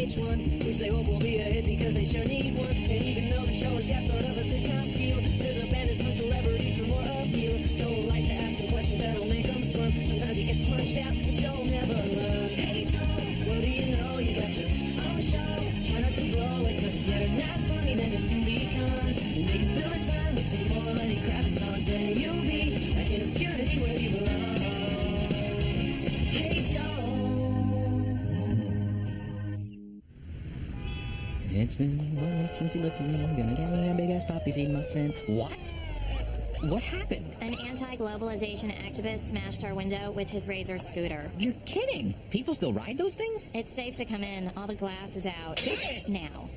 VH1, which they hope will be a hit because they sure need one. And even though the show has got sort of a sitcom feel, there's abandoned some celebrities for more appeal. Joel likes to ask them questions that'll make them squirm. Sometimes he gets punched out, but Joel never learns. Hey Joel, what do you know? You got your own show. Try not to blow it, cause if you're not funny, then you'll soon be gone. And they can fill the time with some more Lenny Kravitz songs. Then you'll be back in obscurity where you belong. Hey Joel. It's been 1 week since you looked at me. I'm gonna get me a big ass poppy seed muffin. What? What happened? An anti-globalization activist smashed our window with his Razor scooter. You're kidding! People still ride those things? It's safe to come in. All the glass is out. Now.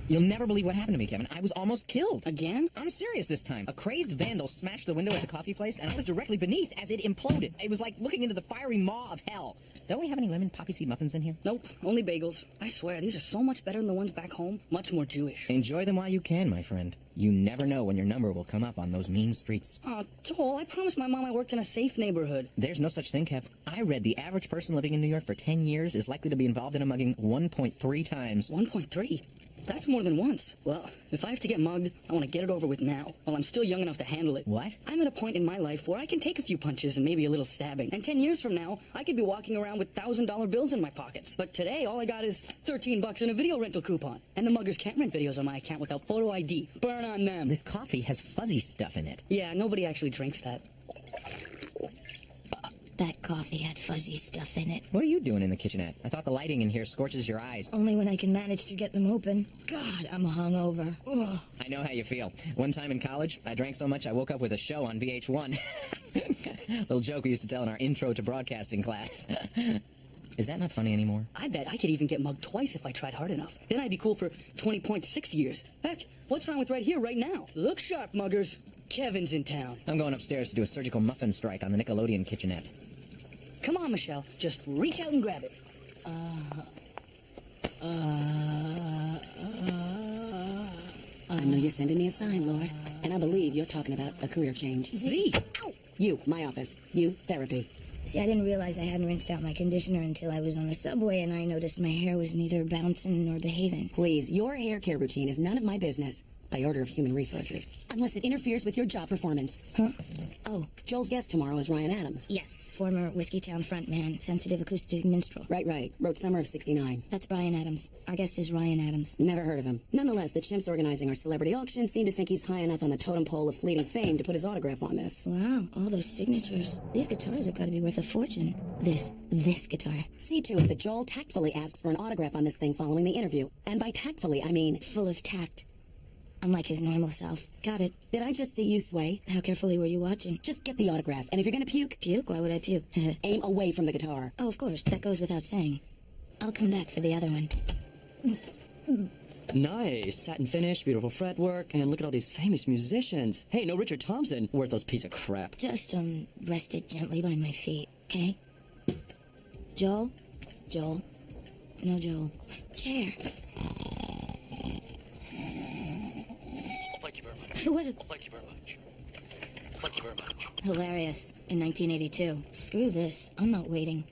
You'll never believe what happened to me, Kevin. I was almost killed. Again? I'm serious this time. A crazed vandal smashed the window at the coffee place, and I was directly beneath as it imploded. It was like looking into the fiery maw of hell. Don't we have any lemon poppy seed muffins in here? Nope, only bagels. I swear, these are so much better than the ones back home. Much more Jewish. Enjoy them while you can, my friend. You never know when your number will come up on those mean streets. Oh, Joel, I promised my mom I worked in a safe neighborhood. There's no such thing, Kev. I read the average person living in New York for 10 years is likely to be involved in a mugging 1.3 times. 1.3? That's more than once. Well, if I have to get mugged, I want to get it over with now, while I'm still young enough to handle it. What? I'm at a point in my life where I can take a few punches and maybe a little stabbing. And 10 years from now, I could be walking around with $1,000 bills in my pockets. But today, all I got is 13 bucks and a video rental coupon. And the muggers can't rent videos on my account without photo ID. Burn on them. This coffee has fuzzy stuff in it. Yeah, nobody actually drinks that. That coffee had fuzzy stuff in it. What are you doing in the kitchenette? I thought the lighting in here scorches your eyes. Only when I can manage to get them open. God, I'm hungover. Ugh. I know how you feel. One time in college, I drank so much I woke up with a show on VH1. Little joke we used to tell in our intro to broadcasting class. Is that not funny anymore? I bet I could even get mugged twice if I tried hard enough. Then I'd be cool for 20.6 years. Heck, what's wrong with right here, right now? Look sharp, muggers. Kevin's in town. I'm going upstairs to do a surgical muffin strike on the Nickelodeon kitchenette. Come on, Michelle. Just reach out and grab it. I know you're sending me a sign, Lord, and I believe you're talking about a career change. Z! Ow! You, my office. You, therapy. See, I didn't realize I hadn't rinsed out my conditioner until I was on the subway and I noticed my hair was neither bouncing nor behaving. Please, your hair care routine is none of my business. By order of Human Resources. Unless it interferes with your job performance. Huh? Oh, Joel's guest tomorrow is Ryan Adams. yes, former Whiskey Town frontman, sensitive acoustic minstrel. Right. Wrote Summer of '69. That's Brian Adams. Our guest is Ryan Adams. Never heard of him. Nonetheless, the chimps organizing our celebrity auction seem to think he's high enough on the totem pole of fleeting fame to put his autograph on this. Wow, all those signatures. These guitars have got to be worth a fortune. This guitar. See to it that Joel tactfully asks for an autograph on this thing following the interview. And by tactfully, I mean... Full of tact. Unlike his normal self. Got it. Did I just see you sway? How carefully were you watching? Just get the autograph, and if you're gonna puke... Puke? Why would I puke? aim away from the guitar. Oh, of course. That goes without saying. I'll come back for the other one. Nice. Satin finish, beautiful fretwork, and look at all these famous musicians. Hey, no Richard Thompson. Worthless piece of crap. Just, rest it gently by my feet, okay? Joel? Joel? No, Joel. Chair. Thank you very much. Who was it? Thank you very much. Thank you very much. Hilarious. In 1982. Screw this. I'm not waiting.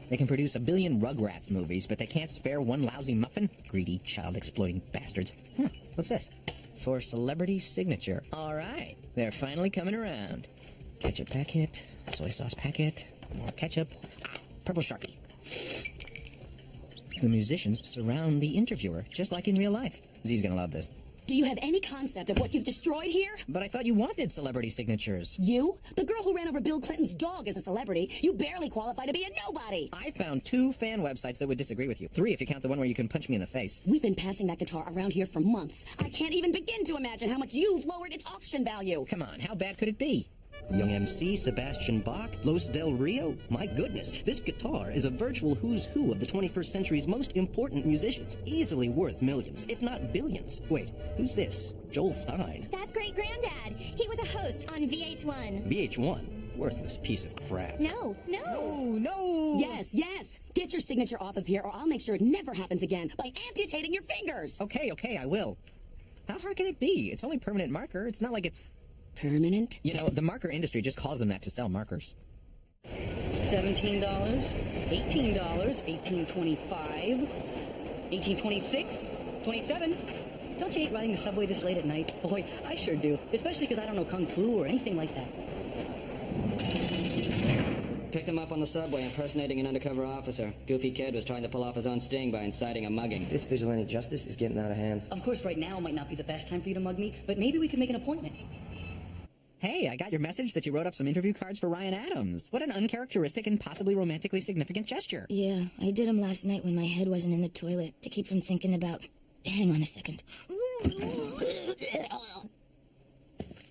They can produce 1 billion Rugrats movies, but they can't spare one lousy muffin? Greedy, child-exploiting bastards. What's this? For celebrity signature. All right, they're finally coming around. Ketchup packet, soy sauce packet, more ketchup, purple Sharpie. The musicians surround the interviewer, just like in real life. Z's gonna love this. Do you have any concept of what you've destroyed here? But I thought you wanted celebrity signatures. You? The girl who ran over Bill Clinton's dog is a celebrity. You barely qualify to be a nobody. I found 2 fan websites that would disagree with you. 3 if you count the one where you can punch me in the face. We've been passing that guitar around here for months. I can't even begin to imagine how much you've lowered its auction value. Come on, how bad could it be? Young MC, Sebastian Bach, Los Del Rio. My goodness, this guitar is a virtual who's who of the 21st century's most important musicians. Easily worth millions, if not billions. Wait, who's this? Joel Stein. That's Great Granddad. He was a host on VH1. VH1? Worthless piece of crap. No. No! Yes. Get your signature off of here or I'll make sure it never happens again by amputating your fingers. Okay, I will. How hard can it be? It's only permanent marker. It's not like it's... Permanent? You know, the marker industry just calls them that to sell markers. $17, $18, $18.25, $18.26, $27. Don't you hate riding the subway this late at night? Boy, I sure do. Especially because I don't know kung fu or anything like that. Picked him up on the subway impersonating an undercover officer. Goofy kid was trying to pull off his own sting by inciting a mugging. This vigilante justice is getting out of hand. Of course, right now might not be the best time for you to mug me, but maybe we could make an appointment. Hey, I got your message that you wrote up some interview cards for Ryan Adams. What an uncharacteristic and possibly romantically significant gesture. Yeah, I did them last night when my head wasn't in the toilet to keep from thinking about... Hang on a second.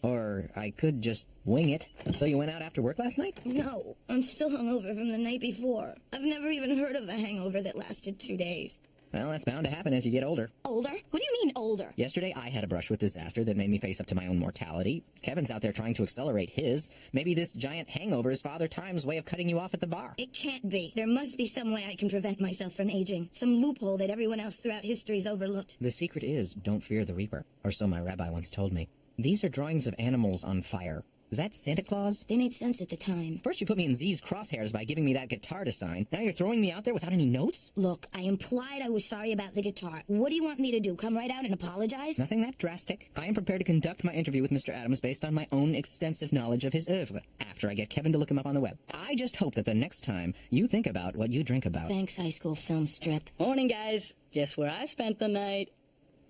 Or I could just wing it. So you went out after work last night? No, I'm still hungover from the night before. I've never even heard of a hangover that lasted 2 days. Well, that's bound to happen as you get older. Older? What do you mean older? Yesterday, I had a brush with disaster that made me face up to my own mortality. Kevin's out there trying to accelerate his. Maybe this giant hangover is Father Time's way of cutting you off at the bar. It can't be. There must be some way I can prevent myself from aging. Some loophole that everyone else throughout history's overlooked. The secret is, don't fear the Reaper. Or so my rabbi once told me. These are drawings of animals on fire. Is that Santa Claus? They made sense at the time. First you put me in Z's crosshairs by giving me that guitar to sign. Now you're throwing me out there without any notes? Look, I implied I was sorry about the guitar. What do you want me to do? Come right out and apologize? Nothing that drastic. I am prepared to conduct my interview with Mr. Adams based on my own extensive knowledge of his oeuvre, after I get Kevin to look him up on the web. I just hope that the next time you think about what you drink about. Thanks, high school film strip. Morning, guys. Guess where I spent the night?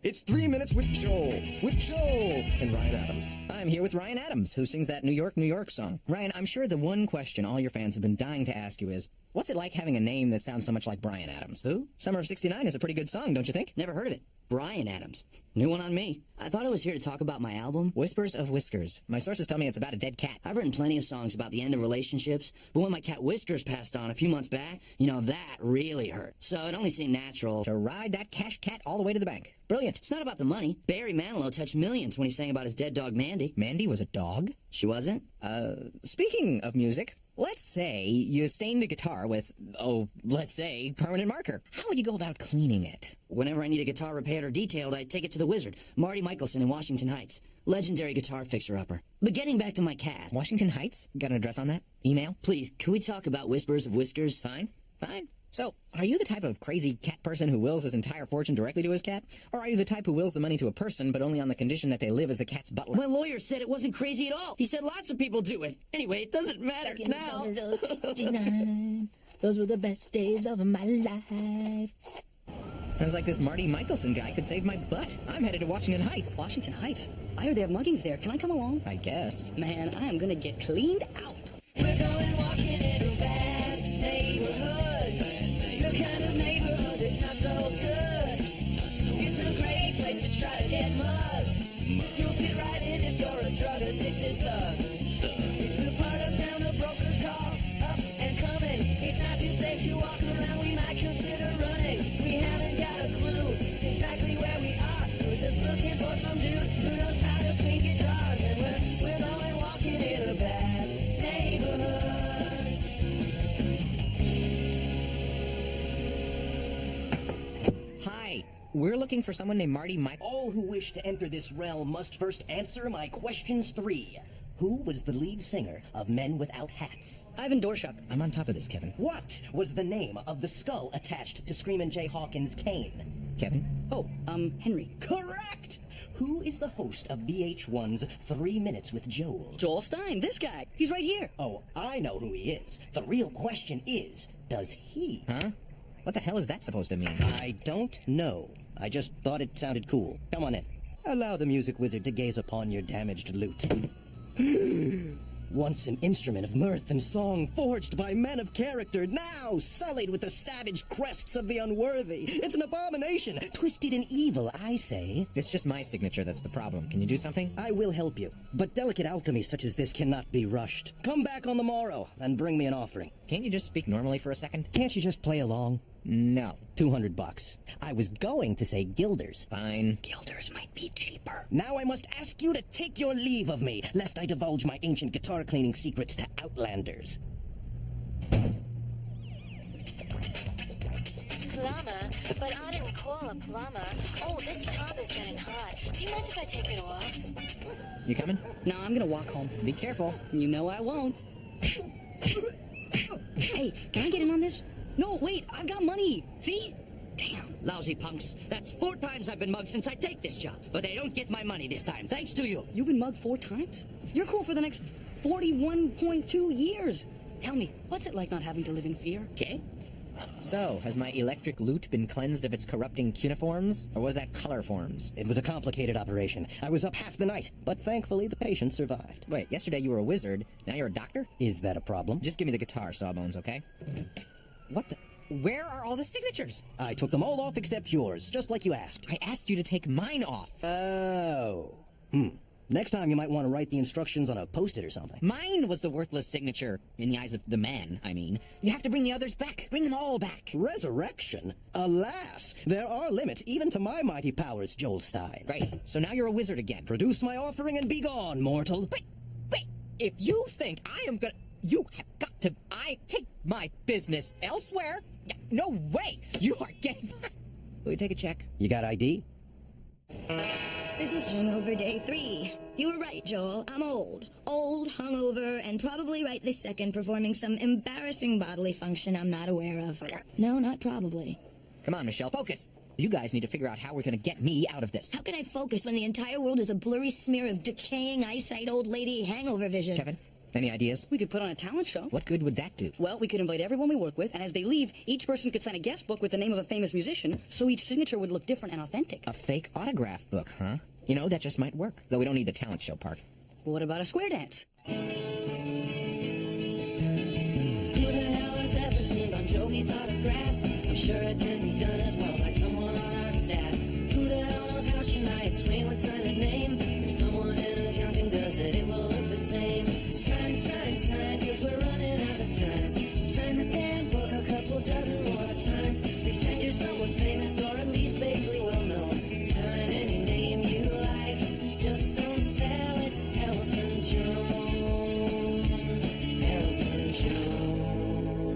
It's 3 Minutes with Joel. With Joel and Ryan Adams. I'm here with Ryan Adams, who sings that New York, New York song. Ryan, I'm sure the one question all your fans have been dying to ask you is, what's it like having a name that sounds so much like Bryan Adams? Who? Summer of '69 is a pretty good song, don't you think? Never heard of it. Bryan Adams. New one on me. I thought I was here to talk about my album. Whispers of Whiskers. My sources tell me it's about a dead cat. I've written plenty of songs about the end of relationships, but when my cat Whiskers passed on a few months back, that really hurt. So it only seemed natural To ride that cash cat all the way to the bank. Brilliant. It's not about the money. Barry Manilow touched millions when he sang about his dead dog Mandy. Mandy was a dog? She wasn't? Speaking of music, let's say you stained the guitar with, let's say, permanent marker. How would you go about cleaning it? Whenever I need a guitar repaired or detailed, I take it to the wizard, Marty Michelson in Washington Heights. Legendary guitar fixer-upper. But getting back to my cat. Washington Heights? Got an address on that? Email? Please, can we talk about Whispers of Whiskers? Fine. So, are you the type of crazy cat person who wills his entire fortune directly to his cat? Or are you the type who wills the money to a person, but only on the condition that they live as the cat's butler? My lawyer said it wasn't crazy at all. He said lots of people do it. Anyway, it doesn't matter now. Those were the best days of my life. Sounds like this Marty Michelson guy could save my butt. I'm headed to Washington Heights. Washington Heights? I heard they have muggings there. Can I come along? I guess. Man, I am gonna get cleaned out. We're going walking in a bad neighborhood. The kind of neighborhood that's not so good. It's a great place to try to get mugged. You'll fit right in if you're a drug addicted thug. It's the part of town the brokers call up and coming. It's not too safe to walk around. We might consider running. We haven't got a clue exactly where we are. We're just looking for some dude who knows how to clean guitars. And we're going walking in a bad neighborhood. Hi. We're looking for someone named Marty Mike. All who wish to enter this realm must first answer my questions 3. Who was the lead singer of Men Without Hats? Ivan Dorshuk. I'm on top of this, Kevin. What was the name of the skull attached to Screamin' Jay Hawkins' cane? Kevin? Oh, Henry. Correct! Who is the host of VH1's 3 Minutes with Joel? Joel Stein, this guy. He's right here. Oh, I know who he is. The real question is, does he? Huh? What the hell is that supposed to mean? I don't know. I just thought it sounded cool. Come on in. Allow the music wizard to gaze upon your damaged lute. Once an instrument of mirth and song, forged by men of character, now sullied with the savage crests of the unworthy. It's an abomination, twisted and evil, I say. It's just my signature that's the problem. Can you do something? I will help you, but delicate alchemy such as this cannot be rushed. Come back on the morrow, and bring me an offering. Can't you just speak normally for a second? Can't you just play along? No. $200. I was going to say guilders. Fine. Guilders might be cheaper. Now I must ask you to take your leave of me, lest I divulge my ancient guitar cleaning secrets to outlanders. Plumber? But I didn't call a plumber. Oh, this tub is getting hot. Do you mind if I take it off? You coming? No, I'm gonna walk home. Be careful. You know I won't. Hey, can I get in on this? No, wait, I've got money. See? Damn. Lousy punks. That's 4 times I've been mugged since I take this job. But they don't get my money this time, thanks to you. You've been mugged 4 times? You're cool for the next 41.2 years. Tell me, what's it like not having to live in fear? Okay? So, has my electric loot been cleansed of its corrupting cuneiforms? Or was that color forms? It was a complicated operation. I was up half the night, but thankfully the patient survived. Wait, yesterday you were a wizard, now you're a doctor? Is that a problem? Just give me the guitar, Sawbones, okay? What the? Where are all the signatures? I took them all off except yours, just like you asked. I asked you to take mine off. Oh. Next time you might want to write the instructions on a post-it or something. Mine was the worthless signature. In the eyes of the man, I mean. You have to bring the others back. Bring them all back. Resurrection? Alas, there are limits even to my mighty powers, Joel Stein. Great. So now you're a wizard again. Produce my offering and be gone, mortal. Wait. If you think I am gonna... You have got to... I take my business elsewhere. No way. You are getting... Will you take a check? You got ID? This is hangover day 3. You were right, Joel. I'm old. Old, hungover, and probably right this second performing some embarrassing bodily function I'm not aware of. No, not probably. Come on, Michelle, focus. You guys need to figure out how we're gonna get me out of this. How can I focus when the entire world is a blurry smear of decaying eyesight old lady hangover vision? Kevin, any ideas? We could put on a talent show. What good would that do? Well, we could invite everyone we work with, and as they leave, each person could sign a guest book with the name of a famous musician, so each signature would look different and authentic. A fake autograph book, huh? You know, that just might work. Though we don't need the talent show part. What about a square dance? Who the hell has ever seen Bon Jovi's autograph? I'm sure it can be done as well by someone on our staff. Who the hell knows how Shania Twain would sign her name? If someone in accounting does it, it will look the same. Sign, sign, sign, 'cause we're running out of time. Sign the damn book a couple dozen more times. Pretend you're someone famous or at least vaguely well known. Sign any name you like, just don't spell it. Elton John. Elton John.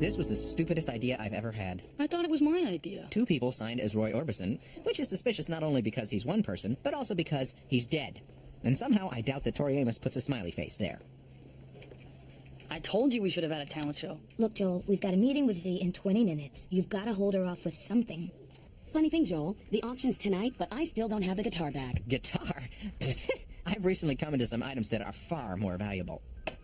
This was the stupidest idea I've ever had. I thought it was my idea. 2 people signed as Roy Orbison, which is suspicious not only because he's one person, but also because he's dead. And somehow I doubt that Tori Amos puts a smiley face there. I told you we should have had a talent show. Look, Joel, we've got a meeting with Z in 20 minutes. You've got to hold her off with something. Funny thing, Joel, the auction's tonight, but I still don't have the guitar back. Guitar? I've recently come into some items that are far more valuable.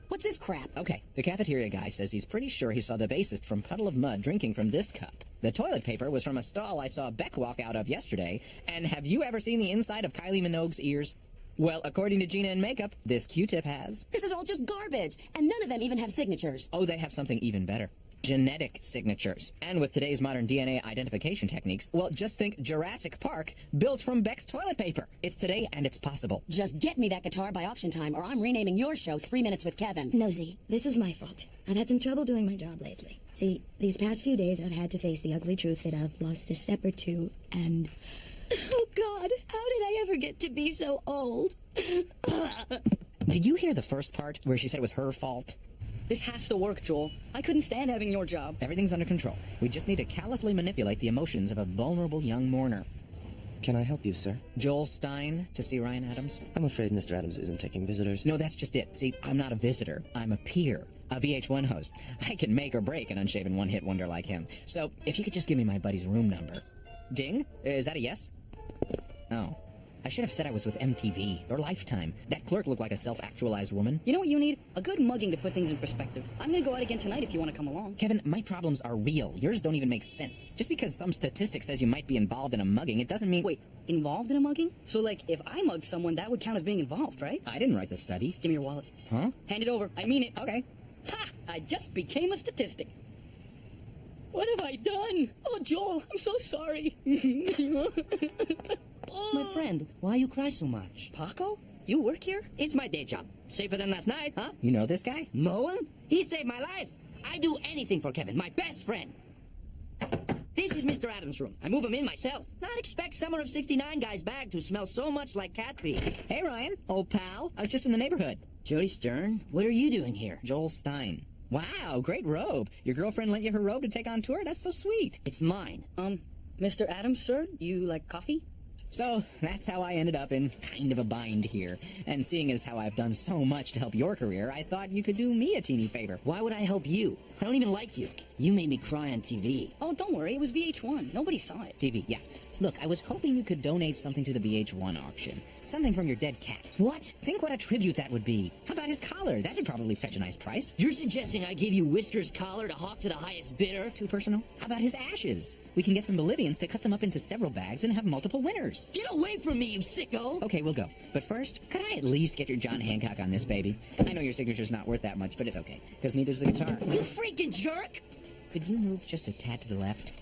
What's this crap? Okay, the cafeteria guy says he's pretty sure he saw the bassist from Puddle of Mud drinking from this cup. The toilet paper was from a stall I saw Beck walk out of yesterday. And have you ever seen the inside of Kylie Minogue's ears? Well, according to Gina in Makeup, this Q-tip has. This is all just garbage, and none of them even have signatures. Oh, they have something even better. Genetic signatures. And with today's modern DNA identification techniques, well, just think Jurassic Park built from Beck's toilet paper. It's today and it's possible. Just get me that guitar by auction time, or I'm renaming your show 3 Minutes with Kevin. No, Z, this is my fault. I've had some trouble doing my job lately. See, these past few days I've had to face the ugly truth that I've lost a step or two, and... Oh, God, how did I ever get to be so old? Did you hear the first part where she said it was her fault? This has to work, Joel. I couldn't stand having your job. Everything's under control. We just need to callously manipulate the emotions of a vulnerable young mourner. Can I help you, sir? Joel Stein to see Ryan Adams? I'm afraid Mr. Adams isn't taking visitors. No, that's just it. See, I'm not a visitor. I'm a peer. A VH1 host. I can make or break an unshaven one-hit wonder like him. So, if you could just give me my buddy's room number. Ding? Is that a yes? Oh. I should have said I was with MTV or Lifetime. That clerk looked like a self-actualized woman. You know what you need? A good mugging to put things in perspective. I'm gonna go out again tonight if you want to come along. Kevin, my problems are real. Yours don't even make sense. Just because some statistic says you might be involved in a mugging, it doesn't mean... Wait, involved in a mugging? So, like, if I mugged someone, that would count as being involved, right? I didn't write the study. Give me your wallet. Huh? Hand it over. I mean it. Okay. Ha! I just became a statistic. What have I done? Oh, Joel, I'm so sorry. My friend, why you cry so much? Paco? You work here? It's my day job. Safer than last night, huh? You know this guy? Know him? He saved my life. I do anything for Kevin, my best friend. This is Mr. Adams' room. I move him in myself. Not expect Summer of 69 guy's bag to smell so much like cat pee. Hey, Ryan. Old pal. I was just in the neighborhood. Jody Stern, what are you doing here? Joel Stein. Wow, great robe. Your girlfriend lent you her robe to take on tour? That's so sweet. It's mine. Mr. Adams, sir, you like coffee? So, that's how I ended up in kind of a bind here. And seeing as how I've done so much to help your career, I thought you could do me a teeny favor. Why would I help you? I don't even like you. You made me cry on TV. Oh, don't worry. It was VH1. Nobody saw it. TV, yeah. Look, I was hoping you could donate something to the VH1 auction. Something from your dead cat. What? Think what a tribute that would be. How about his collar? That'd probably fetch a nice price. You're suggesting I give you Whisker's collar to hawk to the highest bidder? Too personal? How about his ashes? We can get some Bolivians to cut them up into several bags and have multiple winners. Get away from me, you sicko! Okay, we'll go. But first, could I at least get your John Hancock on this, baby? I know your signature's not worth that much, but it's okay, because neither's the guitar. You freaking jerk! Could you move just a tad to the left?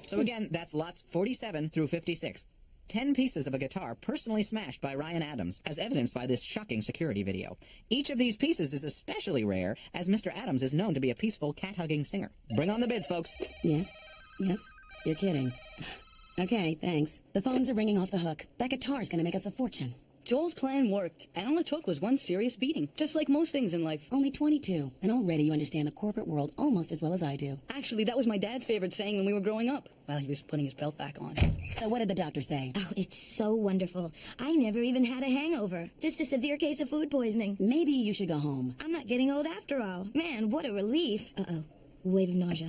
So again, that's lots 47 through 56. 10 pieces of a guitar personally smashed by Ryan Adams, as evidenced by this shocking security video. Each of these pieces is especially rare, as Mr. Adams is known to be a peaceful, cat-hugging singer. Bring on the bids, folks. Yes? Yes? You're kidding. Okay, thanks. The phones are ringing off the hook. That guitar's gonna make us a fortune. Joel's plan worked, and all it took was one serious beating. Just like most things in life. Only 22, and already you understand the corporate world almost as well as I do. Actually, that was my dad's favorite saying when we were growing up, while he was putting his belt back on. So what did the doctor say? Oh, it's so wonderful. I never even had a hangover. Just a severe case of food poisoning. Maybe you should go home. I'm not getting old after all. Man, what a relief. Uh-oh. Wave of nausea.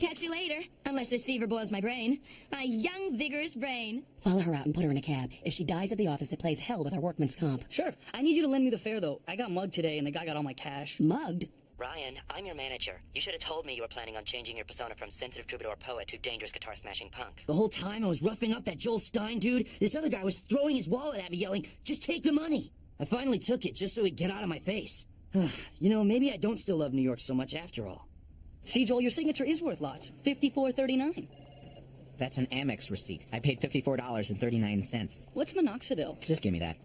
Catch you later. Unless this fever boils my brain. My young, vigorous brain. Follow her out and put her in a cab. If she dies at the office, it plays hell with our workman's comp. Sure. I need you to lend me the fare, though. I got mugged today, and the guy got all my cash. Mugged? Ryan, I'm your manager. You should have told me you were planning on changing your persona from sensitive troubadour poet to dangerous guitar-smashing punk. The whole time I was roughing up that Joel Stein dude, this other guy was throwing his wallet at me, yelling, "Just take the money!" I finally took it, just so he'd get out of my face. You know, maybe I don't still love New York so much after all. See, Joel, your signature is worth lots. $54.39. That's an Amex receipt. I paid $54.39. What's minoxidil? Just give me that.